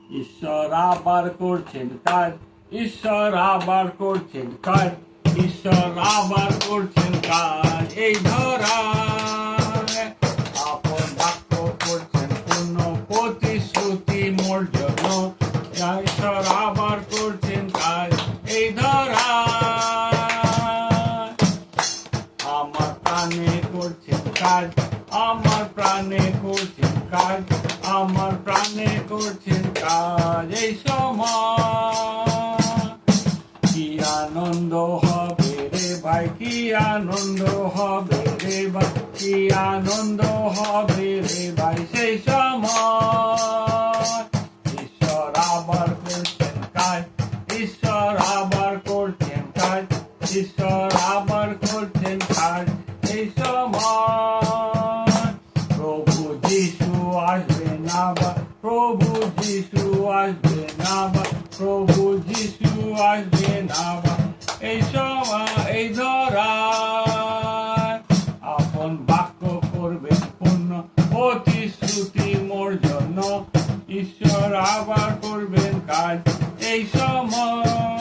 ঈশ্বর আবার করছেন কাজ, ঈশ্বর আবার করছেন কাজ, ঈশ্বর আবার করছেন কাজ। এই ধরায় আপন বাক্য করছেন পূর্ণ, প্রতিশ্রুতি মোর জন্য ঈশ্বর আবার করছেন কাজ। এই ধরায় আমার প্রাণে করছেন কাজ, আমার প্রাণে করছেন কাজ, আমার প্রাণে করছেন কাজ। এই সময় কি আনন্দ হবে রে ভাই, কি আনন্দ হবে রে ভাই, কি আনন্দ হবে রে ভাই। সেই সময় ঈশ্বর আবার করছেন কাজ, ঈশ্বর আবার করছেন কাজ, ঈশ্বর আবার করছেন কাজ। এই সময় প্রভু যিশু আসবেন আবার, প্রভু যিশু আসবেন আবার, প্রভু যিশু আসবেন আবার। এই সময় এই ধরায় আপন বাক্য করবেন পূর্ণ, প্রতিশ্রুতি মোর জন্য ঈশ্বর আবার করবেন কাজ। এই সময়